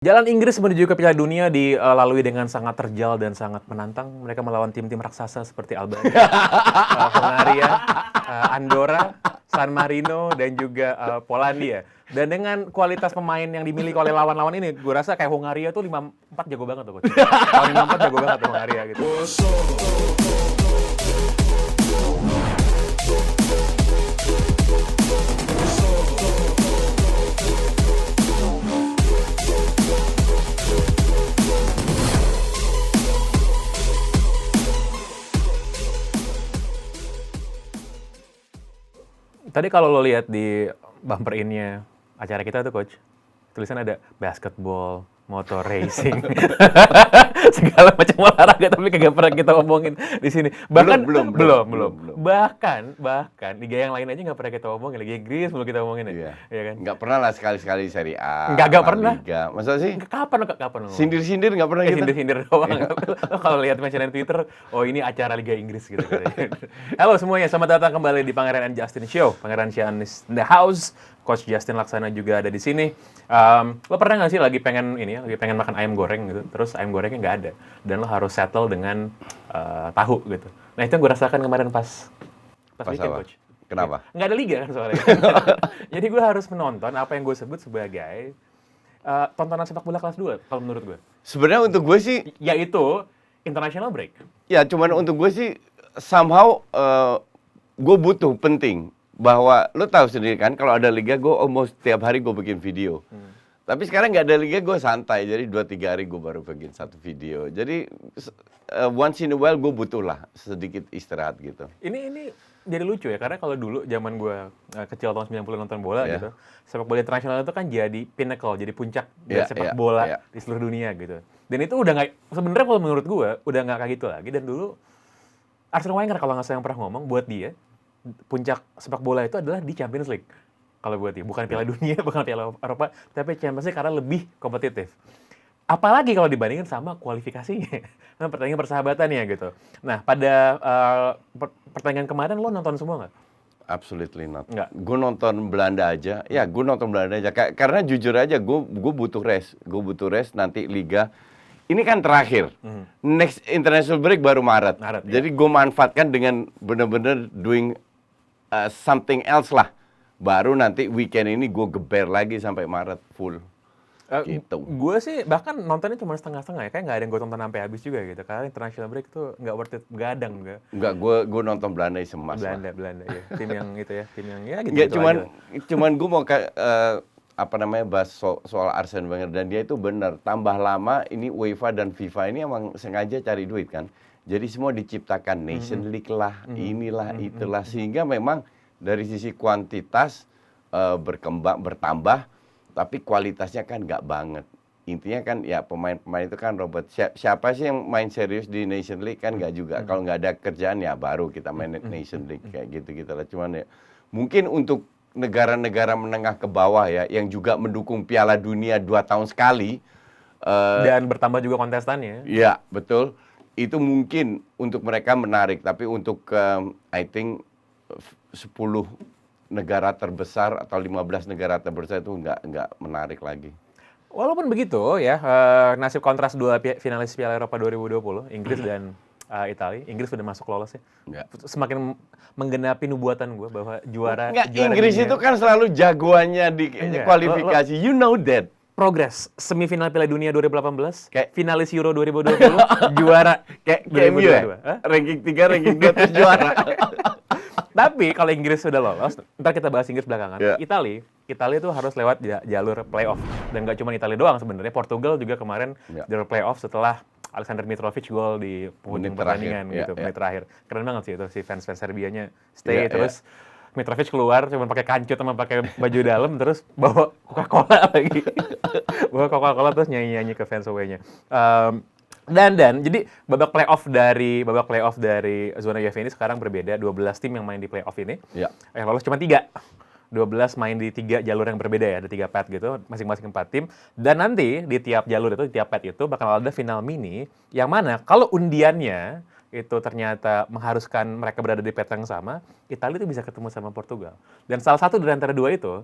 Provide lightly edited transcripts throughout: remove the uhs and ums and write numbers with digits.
Jalan Inggris menuju ke Piala Dunia dilalui dengan sangat terjal dan sangat menantang. Mereka melawan tim-tim raksasa seperti Albania, Hongaria, Andorra, San Marino, dan juga Polandia. Dan dengan kualitas pemain yang dimiliki oleh lawan-lawan ini, gue rasa kayak Hongaria tuh 5-4 jago banget tuh, Coach. Kalau 5-4 jago banget tuh Hongaria gitu. Tadi kalau lo lihat di bumper in-nya acara kita tuh, Coach, tulisan ada basketball, motor racing, segala macam olahraga, tapi kagak pernah kita omongin di sini. Bahkan Belum. Bahkan liga yang lain aja nggak pernah kita omongin. Liga Inggris belum kita omongin ya, Iya kan? nggak pernah lah sekali-sekali Serie A. Nggak pernah. Liga. Masa sih? Kapan? Sindir-sindir nggak pernah kita. Sindir-sindir doang. Kalau lihat mention Twitter, oh ini acara Liga Inggris gitu. Halo semuanya, selamat datang kembali di Pangeran and Justin Show. Pangeran Sian is in the house. Coach Justin Laksana juga ada di sini. Lo pernah nggak sih lagi pengen makan ayam goreng gitu, terus ayam gorengnya nggak ada, dan lo harus settle dengan tahu gitu. Nah itu yang gue rasakan kemarin pas weekend, Coach. Kenapa? Nggak ada liga kan soalnya. Jadi gue harus menonton apa yang gue sebut sebagai tontonan sepak bola kelas 2 kalau menurut gue. Sebenarnya untuk gue sih, Yaitu international break. ya cuman untuk gue sih somehow gue butuh penting bahwa lo tahu sendiri kan kalau ada liga gue almost tiap hari gue bikin video. Tapi sekarang nggak ada liga gue santai, jadi 2-3 hari gue baru bikin satu video. Jadi once in a while gue butuh lah sedikit istirahat gitu. Ini jadi lucu ya, karena kalau dulu zaman gue kecil tahun 90 nonton bola gitu, sepak bola internasional itu kan jadi pinnacle, jadi puncak dari sepak bola di seluruh dunia gitu. Dan itu udah nggak, sebenarnya kalau menurut gue udah nggak kayak gitu lagi. Dan dulu Arsene Wenger kalau nggak salah yang pernah ngomong, buat dia puncak sepak bola itu adalah di Champions League. Kalau buat dia, bukan Piala Dunia, bukan Piala Eropa, tapi Champions League karena lebih kompetitif. Apalagi kalau dibandingin sama kualifikasinya, pertandingan persahabatannya gitu. Nah, pada pertandingan kemarin lo nonton semua nggak? Absolutely not. Nggak. Gue nonton Belanda aja. Ya, gue nonton Belanda aja. Karena jujur aja, gue butuh rest. Gue butuh rest nanti liga. Ini kan terakhir. Next international break baru Maret. Jadi gue manfaatkan dengan benar-benar doing something else lah. Baru nanti weekend ini gue geber lagi sampai Maret full. Gitu. Gue sih bahkan nontonnya cuma setengah-setengah ya, kayak nggak ada yang gue tonton sampai habis juga gitu. Karena international break tuh nggak worth it, begadang enggak. Enggak, gue nonton Belanda semas lah. Belanda ya. Tim yang itu ya, tim yang ya gitu. Nggak, cuman gue mau bahas soal Arsene Wenger, dan dia itu benar. Tambah lama ini UEFA dan FIFA ini emang sengaja cari duit kan. Jadi semua diciptakan Nation League lah, inilah, itulah, sehingga memang dari sisi kuantitas bertambah, tapi kualitasnya kan nggak banget. Intinya kan ya pemain-pemain itu kan robot. Siapa sih yang main serius di Nation League kan nggak juga. Kalau nggak ada kerjaan ya baru kita main Nation League kayak gitu lah. Cuman ya mungkin untuk negara-negara menengah ke bawah ya yang juga mendukung Piala Dunia 2 tahun sekali dan bertambah juga kontestannya. Iya, betul. Itu mungkin untuk mereka menarik, tapi untuk I think 10 negara terbesar atau 15 negara terbesar itu nggak menarik lagi. Walaupun begitu ya, nasib kontras dua finalis Piala Eropa 2020, Inggris dan Italia. Inggris sudah masuk lolos ya. Semakin menggenapi nubuatan gue bahwa juara Inggris dunia itu kan selalu jagoannya di kualifikasi. You know that. Progres semifinal Piala Dunia 2018, kayak finalis Euro 2020, juara kayak MU ya? Ranking 3, ranking 2 terus juara. Tapi kalau Inggris sudah lolos, ntar kita bahas Inggris belakangan. Italia itu harus lewat jalur playoff, dan nggak cuma Italia doang sebenarnya. Portugal juga kemarin jalur playoff setelah Aleksandar Mitrovic gol di penghujung pertandingan gitu, menit terakhir. Keren banget sih itu, si fans Serbianya stay terus. Mitrovic keluar cuma pakai kancut sama pakai baju dalam, terus bawa Coca-Cola lagi. Bawa Coca-Cola terus nyanyi-nyanyi ke fans away-nya. Dan jadi babak playoff dari zona UEFA ini sekarang berbeda. 12 tim yang main di playoff ini. Yang lolos cuma 3. 12 main di 3 jalur yang berbeda ya, ada 3 pad gitu, masing-masing 4 tim. Dan nanti di tiap jalur itu, di tiap pad itu bakal ada final mini, yang mana kalau undiannya itu ternyata mengharuskan mereka berada di peta yang sama, Italia itu bisa ketemu sama Portugal. Dan salah satu dari antara dua itu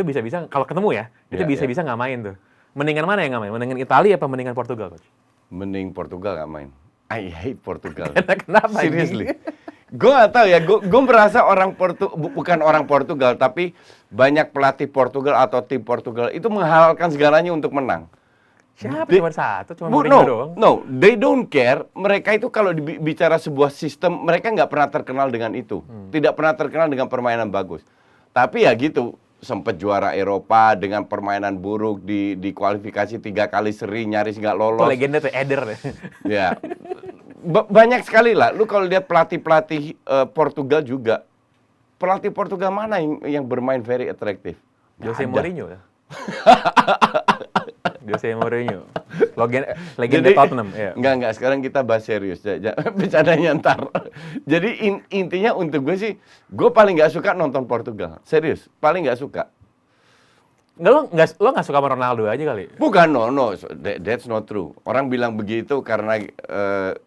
bisa-bisa kalau ketemu ya, itu bisa-bisa nggak main tuh. Mendingan mana yang nggak main? Mendingan Italia apa mendingan Portugal, Coach? Mending Portugal nggak main. I hate Portugal. Kenapa? Seriously. Gue nggak tahu ya, gue merasa bukan orang Portugal, tapi banyak pelatih Portugal atau tim Portugal itu menghalalkan segalanya untuk menang. Siapa? Cuma satu, cuma Mourinho doang. No, they don't care. Mereka itu kalau bicara sebuah sistem, mereka nggak pernah terkenal dengan itu. Tidak pernah terkenal dengan permainan bagus. Tapi ya gitu, sempat juara Eropa dengan permainan buruk di kualifikasi 3 kali seri, nyaris nggak lolos. Oh, legenda tuh, Eder. Ya, banyak sekali lah. Lu kalau lihat pelatih Portugal juga, pelatih Portugal mana yang bermain very atraktif? Jose Mourinho ya. Jose Mourinho, legenda Tottenham. Ya. Enggak. Sekarang kita bahas serius. Bercandanya ntar. Jadi intinya untuk gue sih, gue paling nggak suka nonton Portugal. Serius, paling nggak suka. Lo nggak suka sama Ronaldo aja kali? Bukan, no. That's not true. Orang bilang begitu karena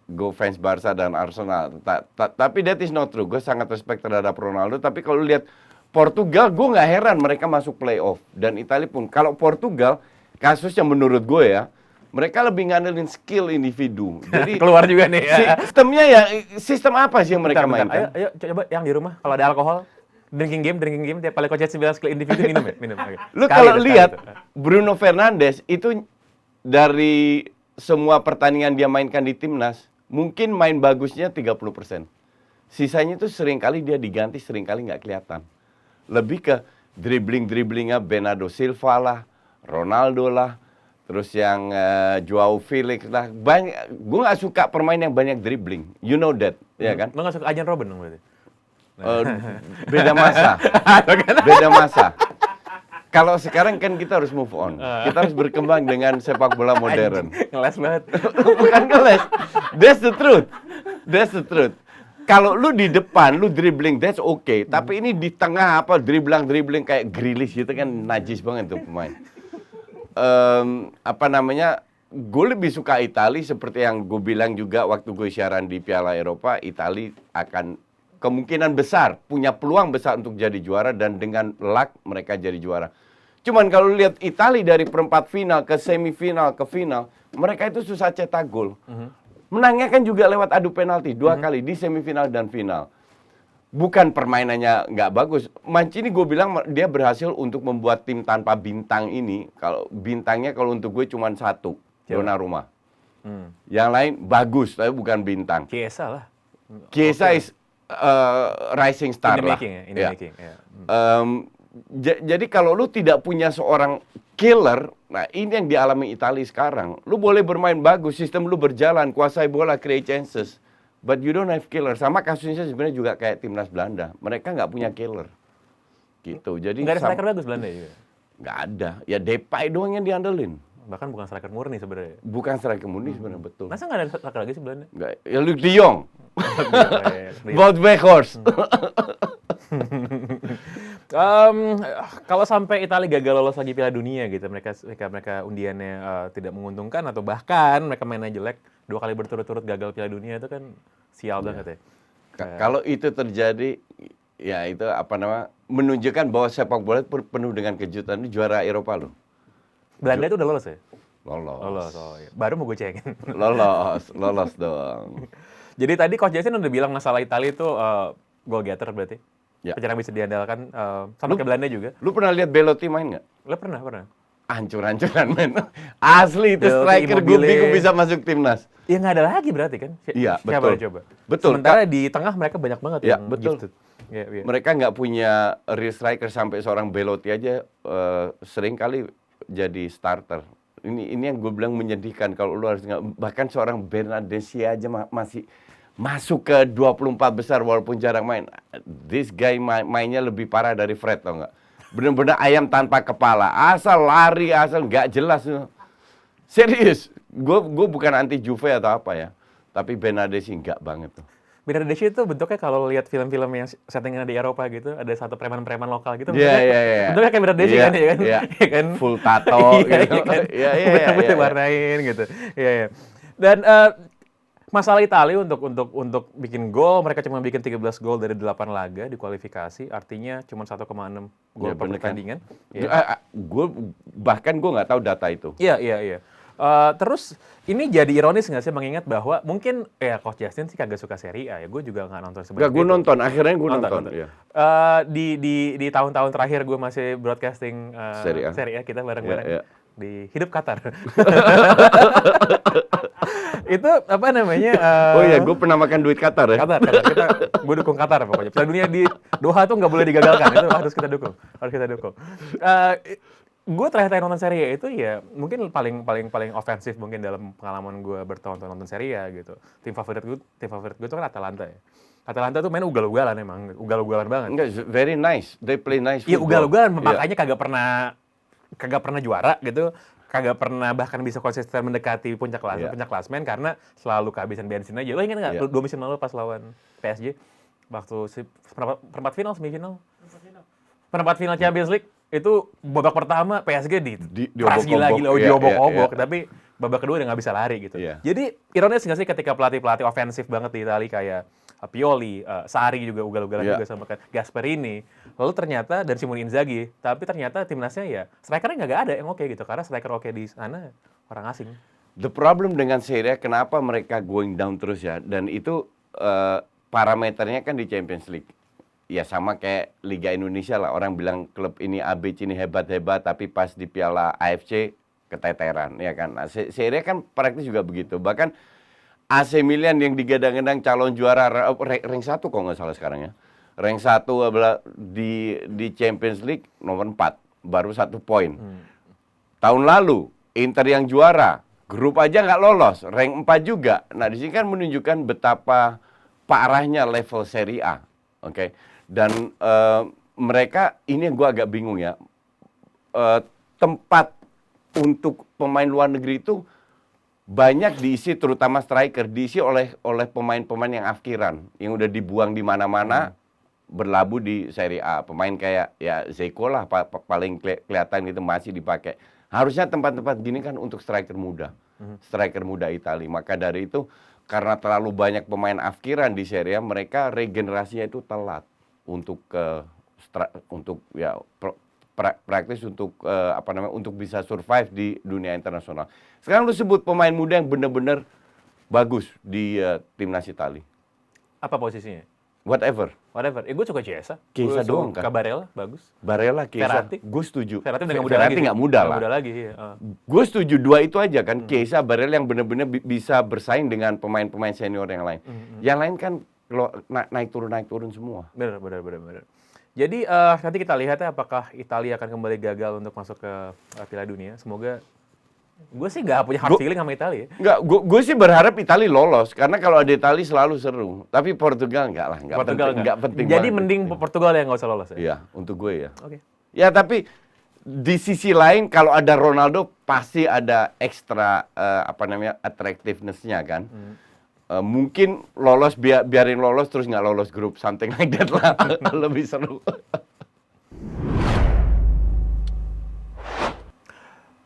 gue fans Barca dan Arsenal. Tapi that is not true. Gue sangat respect terhadap Ronaldo. Tapi kalau lihat Portugal, gue nggak heran mereka masuk playoff. Dan Italia pun. Kalau Portugal, kasusnya menurut gue ya, mereka lebih ngandelin skill individu. Jadi keluar juga nih ya. Sistem apa sih yang mereka mainkan? Ayo coba yang di rumah kalau ada alkohol, drinking game tiap kali coach bilang skill individu minum. Lu kalau lihat Bruno Fernandes itu dari semua pertandingan dia mainkan di timnas, mungkin main bagusnya 30%. Sisanya itu seringkali dia diganti, seringkali nggak kelihatan. Lebih ke dribblingnya Bernardo Silva lah, Ronaldo lah, terus yang Joao Felix lah. Gue nggak suka permain yang banyak dribbling. You know that, ya kan? Lo nggak suka Arjen Robben dong berarti? Beda masa. Kalau sekarang kan kita harus move on. Kita harus berkembang dengan sepak bola modern. Ngeles banget. Bukan ngeles. That's the truth. Kalau lu di depan, lu dribbling, that's okay. Tapi ini di tengah dribbling kayak Grealish gitu kan najis banget tuh pemain. Gue lebih suka Italia seperti yang gue bilang juga waktu gue siaran di Piala Eropa. Italia akan kemungkinan besar, punya peluang besar untuk jadi juara dan dengan luck mereka jadi juara. Cuman kalau lihat Italia dari perempat final ke semifinal ke final, mereka itu susah cetak gol. Menangnya kan juga lewat adu penalti 2 kali di semifinal dan final. Bukan permainannya nggak bagus. Mancini gue bilang dia berhasil untuk membuat tim tanpa bintang ini. Kalau bintangnya kalau untuk gue cuma 1, Donnarumma. Yang lain bagus, tapi bukan bintang. Chiesa lah. Chiesa is rising star lah. Jadi kalau lu tidak punya seorang killer, nah ini yang dialami Italia sekarang. Lu boleh bermain bagus, sistem lu berjalan, kuasai bola, create chances, but you don't have killer. Sama kasusnya sebenarnya juga kayak timnas Belanda. Mereka nggak punya killer. Gitu. Jadi nggak ada striker bagus Belanda juga? Nggak ada. Ya Depay doang yang diandelin. Bahkan bukan striker murni sebenarnya. Bukan striker murni sebenarnya, betul. Masa nggak ada striker lagi sih Belanda? Nggak. Ya Luc de Jong. Wout Weghorst. Kalau sampai Italia gagal lolos lagi Piala Dunia gitu, mereka undiannya tidak menguntungkan atau bahkan mereka mainnya jelek 2 kali berturut-turut gagal Piala Dunia, itu kan sial banget ya. Kalau itu terjadi, ya itu menunjukkan bahwa sepak bola penuh dengan kejutan. Ini juara Eropa loh. Belanda itu udah lolos ya? Lolos. Oh iya. Baru mau gue cengin. Lolos dong. Jadi tadi Coach Jason udah bilang masalah Italia itu goal getter berarti. Ya. Jarang bisa diandalkan sama ke Belanda juga. Lu pernah lihat Belotti main nggak? Lo pernah? Hancur-hancuran men. Asli itu Belotti, striker gue Immobile. bingung bisa masuk timnas. Ya nggak ada lagi berarti kan? Iya, Siapa betul. yang coba? Betul. Sementara di tengah mereka banyak banget Ya, yang betul. gifted. Yeah. Mereka nggak punya real striker, sampai seorang Belotti aja sering kali jadi starter. Ini yang gue bilang menyedihkan. Kalau lu harus bahkan seorang Bernardeschi aja masih masuk ke 24 besar walaupun jarang main. This guy mainnya lebih parah dari Fred, tau nggak? Bener-bener ayam tanpa kepala. Asal lari, asal nggak jelas. Serius. Gue bukan anti Juve atau apa ya. Tapi Bernardeschi nggak banget tuh. Bernardeschi itu bentuknya kalau lihat film-film yang settingan di Eropa gitu, ada satu preman-preman lokal gitu. Iya. Bentuknya kayak Bernardeschi kan, ya kan? Iya. Full tato gitu. Iya. Warnain gitu. Iya. Dan Masalah Italia untuk bikin gol, mereka cuma bikin 13 gol dari 8 laga di kualifikasi, artinya cuma 1,6 gol per pertandingan. Ya. Bahkan gue nggak tahu data itu. Iya. Terus ini jadi ironis nggak sih mengingat bahwa mungkin ya Coach Justin sih kagak suka Serie A ya, gue juga nggak nonton sebenarnya. Nggak, gue nonton, akhirnya gue nonton. Iya. Di tahun-tahun terakhir gue masih broadcasting Serie A kita bareng-bareng di Hidup Qatar. Itu apa namanya? Oh iya, gue pernah makan duit Qatar ya. Qatar. Gue dukung Qatar pokoknya. Piala Dunia di Doha tuh nggak boleh digagalkan. Itu harus kita dukung. Gue terakhir nonton Serie A itu ya mungkin paling ofensif mungkin dalam pengalaman gue bertahun-tahun nonton Serie A gitu. Tim favorit gue tuh kan Atalanta ya. Atalanta tuh main ugal-ugalan emang, ugal-ugalan banget. Enggak, very nice. They play nice football. Iya ugal-ugalan, makanya kagak pernah juara gitu. Kagak pernah bahkan bisa konsisten mendekati puncak klasmen karena selalu kehabisan bensin aja. Lo ingat nggak 2 musim lalu pas lawan PSG waktu perempat final semifinal? Perempat final Champions League itu babak pertama PSG di keras gila-gila diobok-obok, tapi babak kedua udah nggak bisa lari gitu. Jadi ironis nggak sih ketika pelatih ofensif banget di Italia kayak Pioli, Sarri juga ugal-ugalan juga sama Gasperini. Lalu ternyata dari Simone Inzaghi, tapi ternyata timnasnya ya strikernya nggak ada yang oke gitu karena striker oke di sana orang asing. The problem dengan Serie A kenapa mereka going down terus ya, dan itu parameternya kan di Champions League. Ya sama kayak Liga Indonesia lah, orang bilang klub ini ABC ini hebat-hebat, tapi pas di Piala AFC keteteran, ya kan. Nah, Serie A kan praktis juga begitu. Bahkan AC Milan yang digadang-gadang calon juara rank 1 kok nggak salah sekarang ya. Rank 1 di Champions League nomor 4, baru 1 poin. Tahun lalu Inter yang juara, grup aja nggak lolos, rank 4 juga. Nah di sini kan menunjukkan betapa parahnya level Serie A, oke. Dan mereka ini yang gue agak bingung ya, tempat untuk pemain luar negeri itu banyak diisi, terutama striker, diisi oleh pemain-pemain yang afkiran, yang udah dibuang di mana-mana, berlabuh di Serie A. Pemain kayak ya Zeko lah paling kelihatan gitu masih dipakai. Harusnya tempat-tempat gini kan untuk striker muda Italia. Maka dari itu karena terlalu banyak pemain afkiran di Serie A, mereka regenerasinya itu telat untuk praktis untuk untuk bisa survive di dunia internasional. Sekarang lu sebut pemain muda yang benar-benar bagus di timnas Italia. Apa posisinya? Whatever. Gue suka Chiesa. Chiesa doang kan. Barella bagus. Barella, Chiesa. Verratti. Gue setuju. Verratti nggak muda lah. Gue setuju dua itu aja kan. Chiesa, Barella yang benar-benar bisa bersaing dengan pemain-pemain senior yang lain. Yang lain kan naik turun semua. Benar. Jadi nanti kita lihat ya apakah Italia akan kembali gagal untuk masuk ke Piala Dunia. Semoga. Gue sih nggak punya hard feeling sama Italia. Nggak, gue sih berharap Italia lolos. Karena kalau ada Italia selalu seru. Tapi Portugal nggak lah. Nggak penting jadi banget. mending Portugal yang nggak usah lolos ya? Iya, untuk gue ya. Oke. Ya tapi di sisi lain kalau ada Ronaldo pasti ada ekstra attractiveness-nya kan. Mungkin lolos biarin lolos terus nggak lolos grup, something like that lah. Lebih seru.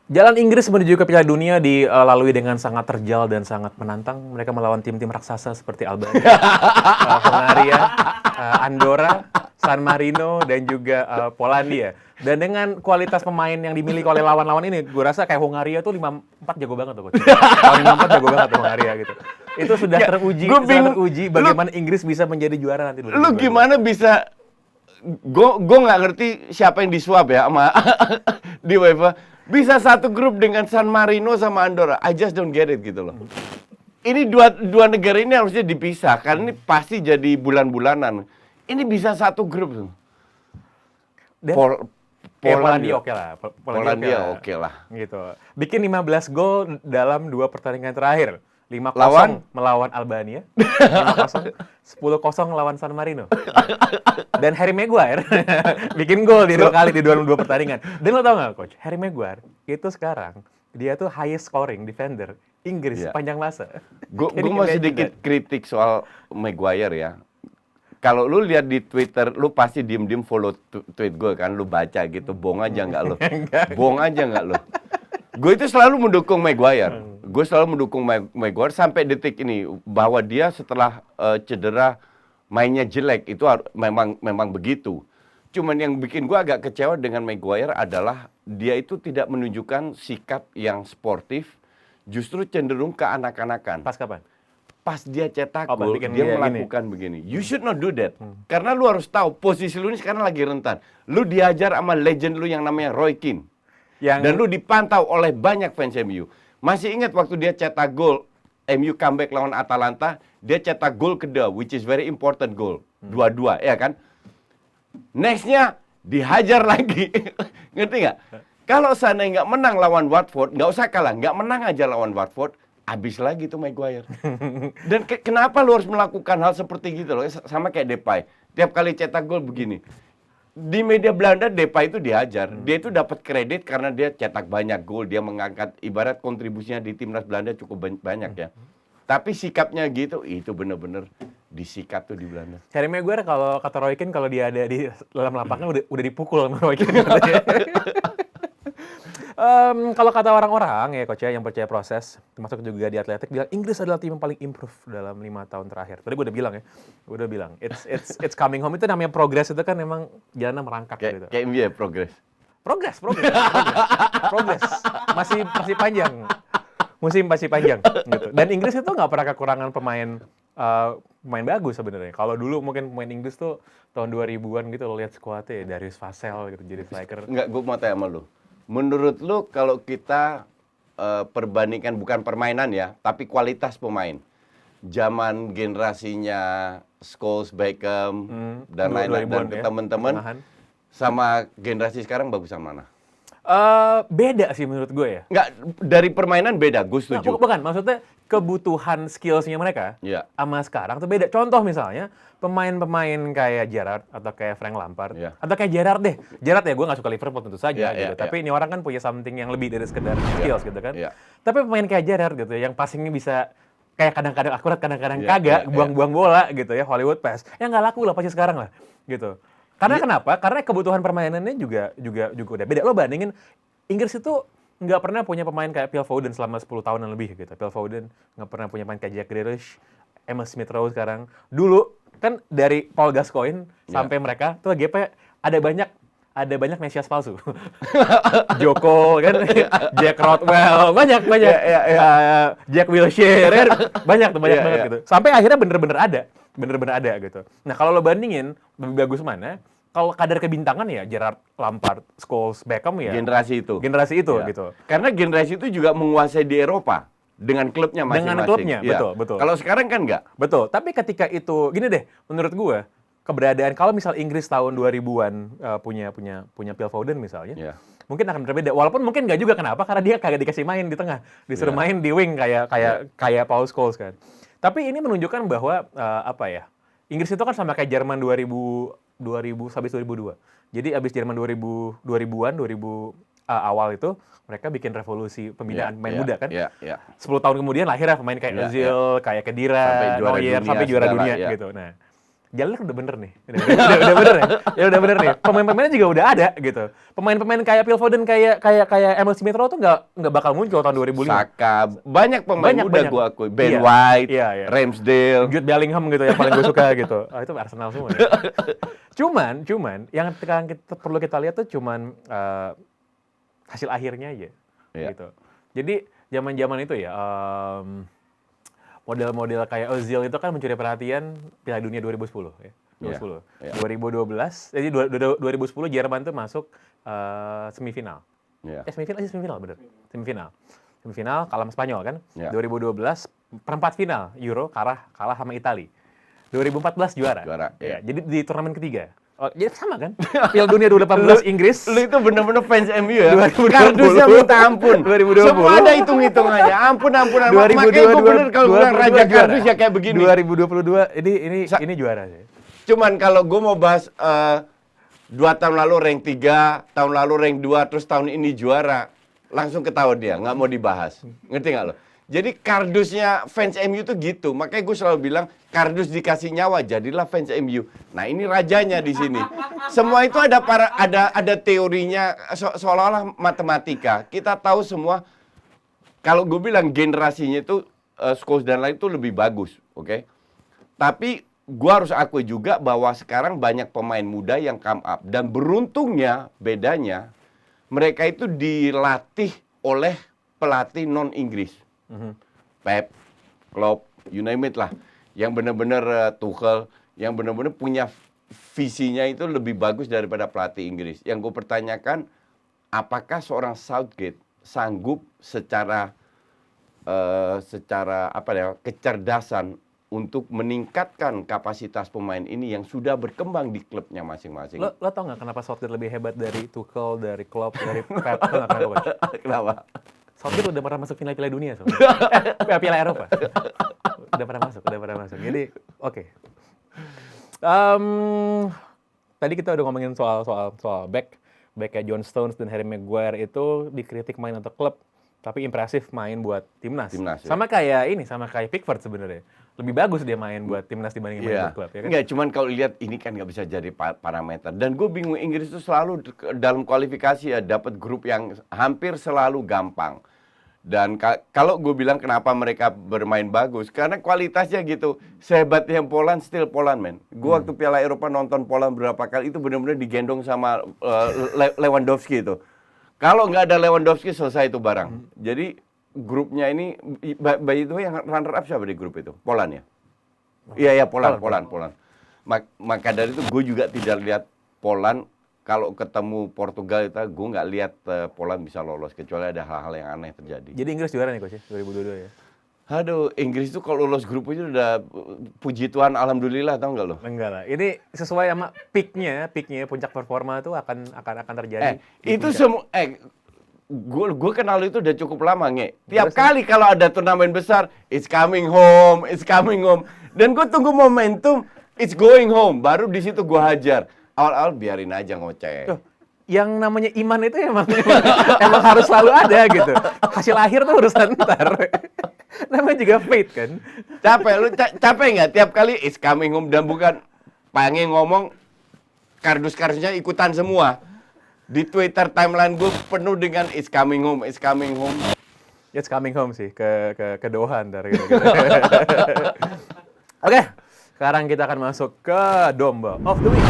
Jalan Inggris menuju ke Piala Dunia dilalui dengan sangat terjal dan sangat menantang. Mereka melawan tim-tim raksasa seperti Albania, Hongaria, Andorra, San Marino, dan juga Polandia. Dan dengan kualitas pemain yang dimiliki oleh lawan-lawan ini, gue rasa kayak Hongaria tuh 5-4 jago banget tuh. Kalau 5-4 jago banget tuh Hongaria gitu. Itu sudah teruji bagaimana Inggris bisa menjadi juara nanti. Lu gimana bisa... Gue nggak ngerti siapa yang disuap ya sama di UEFA. Bisa satu grup dengan San Marino sama Andorra. I just don't get it gitu loh. Ini dua negara ini harusnya dipisah karena ini pasti jadi bulan-bulanan. Ini bisa satu grup tuh. Polandia oke lah. Polandia oke lah. Gitu. Bikin 15 gol dalam 2 pertandingan terakhir. 5-0 melawan Albania, 5-0, 10-0 lawan San Marino. Dan Harry Maguire bikin gol di 2 kali di 2 pertandingan. Dan lo tau gak Coach, Harry Maguire itu sekarang dia tuh highest scoring defender Inggris sepanjang masa. Gue mau sedikit kritik soal Maguire ya. Kalau lu lihat di Twitter, lu pasti diem-diem follow tweet gue kan, lu baca gitu, bohong aja nggak lu? Bohong aja nggak lu? Gue itu selalu mendukung Maguire. gue selalu mendukung Maguire sampai detik ini, bahwa dia setelah cedera mainnya jelek itu memang begitu. Cuman yang bikin gue agak kecewa dengan Maguire adalah dia itu tidak menunjukkan sikap yang sportif, justru cenderung ke anak-anakan. Pas kapan? Pas dia cetak gol, dia melakukan begini. You should not do that. Karena lu harus tahu posisi lu ini sekarang lagi rentan. Lu diajar sama legend lu yang namanya Roy Keane. Dan lu dipantau oleh banyak fans MU. Masih ingat waktu dia cetak gol, MU comeback lawan Atalanta, dia cetak gol kedua, which is very important goal. 2-2, ya kan? Nextnya dihajar lagi. Ngerti nggak? Kalau seandainya nggak menang lawan Watford, nggak usah kalah, nggak menang aja lawan Watford, habis lagi tuh Maguire. Dan kenapa lu harus melakukan hal seperti gitu loh? Sama kayak Depay. Tiap kali cetak gol begini. Di media Belanda Depay itu dihajar. Dia itu dapat kredit karena dia cetak banyak gol, dia mengangkat, ibarat kontribusinya di timnas Belanda cukup banyak ya. Tapi sikapnya gitu, itu bener-bener disikat tuh di Belanda. Harry Maguire kalau kata Roy Keane, kalau dia ada di dalam lapangan udah dipukul sama Roy Keane. Kalau kata orang-orang ya coach ya, yang percaya proses, termasuk juga di Atletik, bilang Inggris adalah tim yang paling improve dalam 5 tahun terakhir. Tadi gue udah bilang ya, it's coming home, itu namanya progress, itu kan memang jalannya merangkak gitu. Kayak MU ya, progress. Progress. Masih panjang. Musim masih panjang gitu. Dan Inggris itu nggak pernah kekurangan pemain bagus sebenarnya. Kalau dulu mungkin pemain Inggris tuh tahun 2000-an gitu, lo lihat skuadnya ya, Darius Vassell gitu jadi striker. Enggak, gue mau tanya sama lu. Menurut lu kalau kita perbandingkan bukan permainan ya, tapi kualitas pemain. Zaman generasinya Scholes, Beckham dan lain-lain dan teman-teman sama generasi sekarang bagusan mana? Beda sih menurut gue ya. Nggak, dari permainan beda, gue setuju. Bukan, maksudnya kebutuhan skills-nya mereka sama sekarang tuh beda. Contoh misalnya, pemain-pemain kayak Gerrard atau kayak Frank Lampard, atau kayak Gerrard deh. Gerrard ya, gue nggak suka Liverpool tentu saja gitu. Tapi ini orang kan punya something yang lebih dari sekedar skills gitu kan. Tapi pemain kayak Gerrard gitu, yang passingnya bisa kayak kadang-kadang akurat, kadang-kadang kagak, buang-buang bola gitu ya, Hollywood pass. Ya nggak laku lah pasti sekarang lah gitu. Karena kenapa? Karena kebutuhan permainannya juga udah beda. Lo bandingin, Inggris itu nggak pernah punya pemain kayak Phil Foden selama 10 tahunan lebih gitu. Phil Foden nggak pernah punya pemain kayak Jack Grealish, Emil Smith Rowe sekarang. Dulu kan dari Paul Gascoigne sampai mereka tuh GP ada banyak Mesias palsu. Joko kan, Jack Rodwell, banyak. Jack Wilshere, banyak banget gitu. Sampai akhirnya bener-bener ada gitu. Nah kalau lo bandingin lebih bagus mana? Kalau kadar kebintangan ya Gerrard, Lampard, Scholes, Beckham ya. Generasi itu gitu. Karena generasi itu juga menguasai di Eropa dengan klubnya masing-masing. Dengan klubnya, betul. Kalau sekarang kan enggak. Betul. Tapi ketika itu gini deh, menurut gue keberadaan kalau misal Inggris tahun 2000-an punya Phil Foden misalnya, mungkin akan berbeda. Walaupun mungkin nggak juga, kenapa? Karena dia kagak dikasih main di tengah, disuruh main di wing kayak Paul Scholes kan. Tapi ini menunjukkan bahwa Inggris itu kan sama kayak Jerman 2000 habis 2002. Jadi habis Jerman 2000-an awal itu mereka bikin revolusi pembinaan pemain muda kan. 10 tahun kemudian lahirlah pemain kayak Özil, kayak Khedira, Neuer sampai juara dunia gitu. Nah, jalannya udah bener nih. Udah bener ya? Ya udah bener nih. Pemain-pemainnya juga udah ada gitu. Pemain-pemain kayak Phil Foden, kayak Emil Smith Rowe tuh nggak bakal muncul tahun 2005. Saka, banyak pemain muda gue akui. Ben White, Ramsdale, Jude Bellingham gitu yang paling gue suka gitu. Itu Arsenal semua. Ya. Cuman yang perlu kita lihat tuh cuman hasil akhirnya aja gitu. Jadi zaman-zaman itu ya model-model kayak Özil itu kan mencuri perhatian Piala Dunia 2010 ya. 2012, jadi 2010 Jerman tuh masuk semifinal. Semifinal bener. Semifinal kalah sama Spanyol kan. 2012 perempat final Euro kalah sama Italia. 2014 juara. Ya, jadi di turnamen ketiga. Oh, jadi sama kan? Piala Dunia 2018 Inggris. Lu itu bener-bener fans MU ya? Kardusnya minta ampun. 2020. Semua ada hitung-hitungannya. Ampun. Makanya gue bener kalau bilang raja kardus ya kayak begini. 2022 ini juara sih. Cuman kalau gue mau bahas 2 tahun lalu rank 3, tahun lalu rank 2, terus tahun ini juara, langsung ketawa dia, nggak mau dibahas. Ngerti nggak lo? Jadi kardusnya fans MU tuh gitu. Makanya gue selalu bilang kardus dikasih nyawa, jadilah fans MU. Nah ini rajanya di sini. Semua itu ada teorinya seolah-olah matematika. Kita tahu semua kalau gue bilang generasinya itu Scholes dan lain itu lebih bagus, oke? Tapi gue harus akui juga bahwa sekarang banyak pemain muda yang come up dan beruntungnya bedanya mereka itu dilatih oleh pelatih non Inggris. Pep, Klopp, you name it lah. Yang benar-benar Tuchel, yang benar-benar punya visinya itu lebih bagus daripada pelatih Inggris. Yang gue pertanyakan, apakah seorang Southgate sanggup secara kecerdasan untuk meningkatkan kapasitas pemain ini yang sudah berkembang di klubnya masing-masing. Lo tau nggak kenapa Southgate lebih hebat dari Tuchel, dari Klopp, dari Pep? Lo nggak kenapa? Kenapa? Southgate udah pernah masuk final Piala Dunia soalnya. Piala Eropa. Udah pernah masuk. Jadi, oke. Tadi kita udah ngomongin soal back kayak John Stones dan Harry Maguire itu dikritik main untuk klub, tapi impresif main buat timnas. Ya. Sama kayak Pickford sebenarnya. Lebih bagus dia main buat timnas dibanding main buat klub, ya kan? Enggak, cuman kalau lihat ini kan nggak bisa jadi parameter. Dan gue bingung, Inggris itu selalu dalam kualifikasi ya dapat grup yang hampir selalu gampang. Dan kalau gue bilang kenapa mereka bermain bagus, karena kualitasnya gitu. Sehebatnya Poland, still Poland, man. Gue waktu Piala Eropa nonton Poland berapa kali, itu benar-benar digendong sama Lewandowski itu. Kalau nggak ada Lewandowski, selesai itu barang. Jadi grupnya ini, by the way, yang runner up siapa di grup itu? Poland ya? Iya, Poland. Maka dari itu gue juga tidak lihat Poland. Kalau ketemu Portugal itu, gue nggak lihat Poland bisa lolos, kecuali ada hal-hal yang aneh terjadi. Jadi Inggris juara nih, Coach, 2022 ya? Aduh, Inggris itu kalau lolos grup itu udah puji Tuhan, alhamdulillah, tau nggak lo? Enggak lah, ini sesuai sama peaknya puncak performa itu akan terjadi. Itu semua, gue kenal itu udah cukup lama, Nge. Tiap kali kalau ada turnamen besar, it's coming home. Dan gue tunggu momentum, it's going home. Baru di situ gue hajar. Awal-awal biarin aja ngoceh. Tuh, yang namanya iman itu emang harus selalu ada gitu. Hasil akhir tuh urusan ntar. Namanya juga faith kan. Capek nggak tiap kali it's coming home dan bukan pengen ngomong kardus-kardusnya ikutan semua. Di Twitter timeline gue penuh dengan it's coming home. It's coming home sih ke Doha ntar gitu. Oke, sekarang kita akan masuk ke Domba of the Week.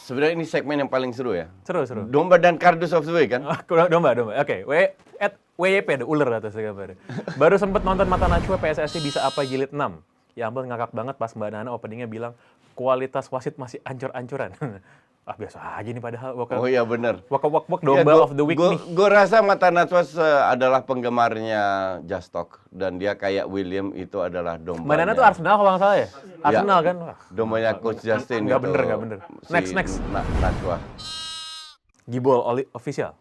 Sebenarnya ini segmen yang paling seru ya. Seru. Domba dan kardus of the week kan? Domba. Oke. WYP ada ular atasnya gambarnya. Baru sempet nonton Mata Najwa PSSI bisa apa jilid 6. Ya ampun, ngakak banget pas Mbak Nana openingnya bilang kualitas wasit masih ancur-ancuran. Biasa aja nih padahal. Oh iya bener. Wak Domba of the Week nih. Gue rasa Mata Najwa adalah penggemarnya Just Talk. Dan dia kayak William itu adalah dombanya. Mbak Nana tuh Arsenal kalau nggak salah ya? Arsenal kan? Dombanya Coach Justin. Nggak bener. Next. Najwa. Gibol official.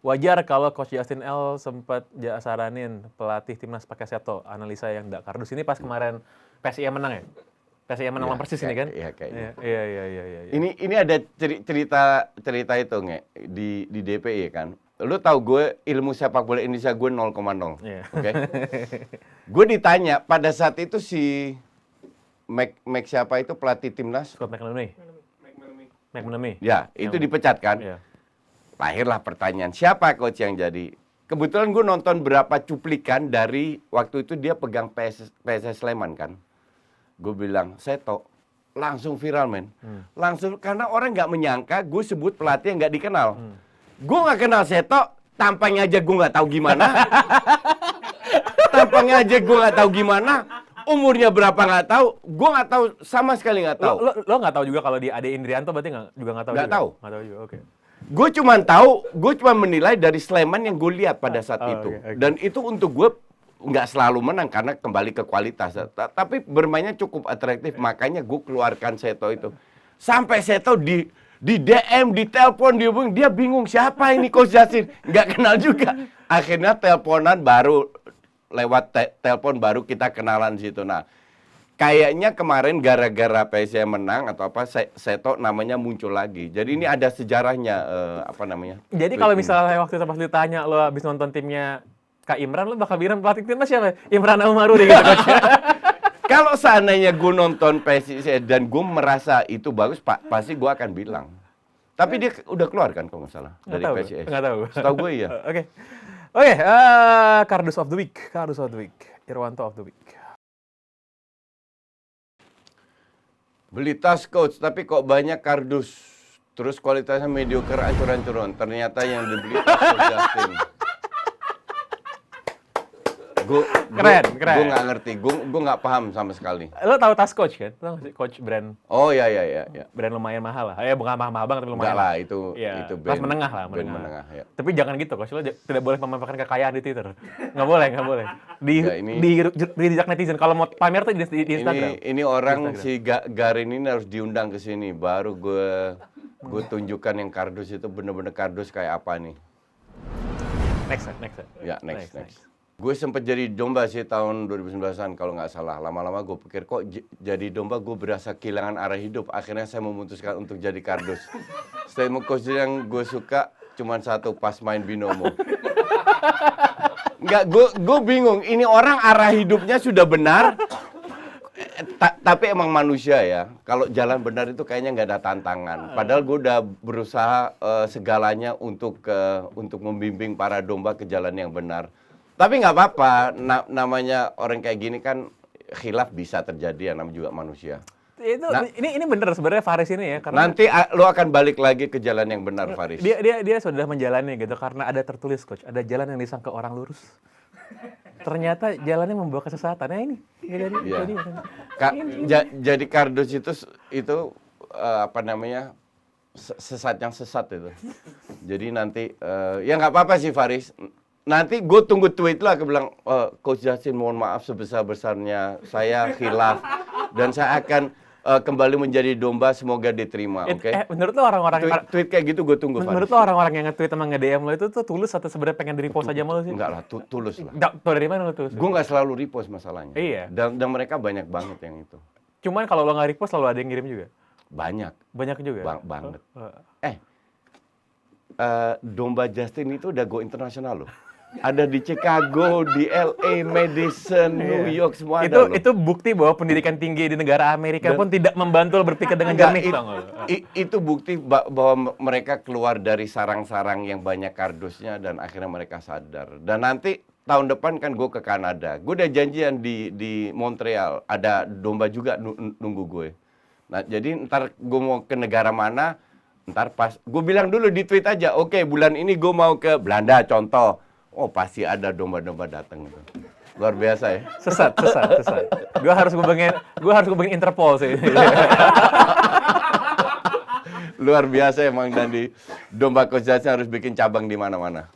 Wajar kalau Coach Justin L sempat saranin pelatih timnas pakai Seto. Analisa yang nggak kardus. Ini pas kemarin PSIS menang ya? PSIS menang Persis ini kan? Iya kayaknya. Iya. Ini ada cerita itu Nge, di DPI kan. Lu tahu gue ilmu sepak bola Indonesia gue 0,0. Yeah. Oke. Gue ditanya pada saat itu si Mac siapa itu pelatih timnas? Scott McManamy. Ya, itu dipecat kan? Iya. Lahirlah pertanyaan, siapa coach yang jadi? Kebetulan gue nonton berapa cuplikan dari waktu itu dia pegang PSS Sleman kan. Gue bilang, Seto, langsung viral men. Langsung, karena orang nggak menyangka gue sebut pelatih yang nggak dikenal. Gue nggak kenal Seto, tampangnya aja gue nggak tahu gimana. Umurnya berapa nggak tahu. Gue nggak tahu, sama sekali nggak tahu. Lo nggak tahu juga kalau di Ade Indrianto berarti juga nggak tahu. Nggak tahu. Nggak tahu juga, oke. Gue cuma menilai dari Sleman yang gue lihat pada saat itu. Okay. Dan itu untuk gue nggak selalu menang karena kembali ke kualitas. Tapi bermainnya cukup atraktif, makanya gue keluarkan Seto itu. Sampai Seto di DM, di telepon, dia bingung siapa ini Coach Justin. Nggak kenal juga. Akhirnya teleponan baru, lewat telepon baru kita kenalan situ. Nah, kayaknya kemarin gara-gara PSG menang atau apa, Seto namanya muncul lagi. Jadi ini ada sejarahnya, Jadi kalau misalnya waktu itu pas ditanya lo habis nonton timnya Kak Imran, lo bakal bilang pelatih timnas siapa? Imran Al-Maruri gitu, Coach. Kalau seandainya gue nonton PSG dan gue merasa itu bagus, pasti gue akan bilang. Tapi dia udah keluar kan kalau nggak salah dari PSIS. Nggak tahu. Setahu gue iya. Oke, Kardus of the Week. Irwanto of the Week. Beli tas coach, tapi kok banyak kardus. Terus kualitasnya mediocre, ancur-ancuran. Ternyata yang dibeli Coach Justin. Keren. Gue nggak ngerti, gue nggak paham sama sekali. Lo tahu tas Coach kan? Tahu nggak sih Coach brand? Oh ya. Brand lumayan mahal lah. Bukan mahal banget tapi lumayan. Enggak lah, itu kelas menengah lah. Band menengah ya. Tapi jangan gitu Coach, lo tidak boleh memamerkan kekayaan di Twitter. Nggak boleh. Di jejak netizen. Kalau mau pamer tuh di Instagram. Ini orang si Garin ini harus diundang ke sini, baru gue tunjukkan yang kardus itu bener-bener kardus kayak apa nih. Next. Ya, next. Gue sempet jadi domba sih tahun 2019-an kalau nggak salah. Lama-lama gue pikir kok jadi domba gue berasa kehilangan arah hidup. Akhirnya saya memutuskan untuk jadi kardus. Statement coach yang gue suka cuma satu pas main binomo. Nggak, gue bingung. Ini orang arah hidupnya sudah benar. Tapi emang manusia ya. Kalau jalan benar itu kayaknya nggak ada tantangan. Padahal gue udah berusaha segalanya untuk membimbing para domba ke jalan yang benar. Tapi nggak apa-apa, namanya orang kayak gini kan khilaf bisa terjadi ya, namanya juga manusia. Ini bener sebenarnya Faris ini ya. Karena nanti lo akan balik lagi ke jalan yang benar, Faris. Dia sudah menjalani gitu karena ada tertulis Coach, ada jalan yang disangka orang lurus. Ternyata jalannya membawa kesesatan. Nah ini. Jadi kardus itu apa namanya? Sesat yang sesat itu. Jadi nanti ya nggak apa-apa sih Faris. Nanti gue tunggu tweet lah, aku bilang, Coach Justin mohon maaf sebesar-besarnya, saya khilaf, dan saya akan kembali menjadi domba, semoga diterima, oke? Menurut lo orang-orang... Tweet kayak gitu gue tunggu, menurut lo orang-orang yang nge-tweet sama nge-DM lo itu tuh tulus atau sebenarnya pengen di-repost aja malu sih? Enggak lah, tulus lah. Tau dari mana lo tulus? Gue nggak selalu repost masalahnya. Iya. Dan mereka banyak banget yang itu. Cuman kalau lo nggak repost selalu ada yang ngirim juga? Banyak. Banyak juga? Banget. Domba Justin itu udah go internasional loh. Ada di Chicago, di LA, Madison, New York, semua ada loh. Itu bukti bahwa pendidikan tinggi di negara Amerika pun tidak membantu lo berpikir dengan jernih. Itu bukti bahwa mereka keluar dari sarang-sarang yang banyak kardusnya dan akhirnya mereka sadar. Dan nanti tahun depan kan gue ke Kanada. Gue udah janjian di Montreal. Ada domba juga nunggu gue. Nah jadi ntar gue mau ke negara mana, ntar pas gue bilang dulu di tweet aja, oke, bulan ini gue mau ke Belanda contoh. Oh pasti ada domba-domba datang itu. Luar biasa ya. Sesat. Gue harus hubungin Interpol sih. Luar biasa emang, dan di domba Coach Justin harus bikin cabang di mana-mana.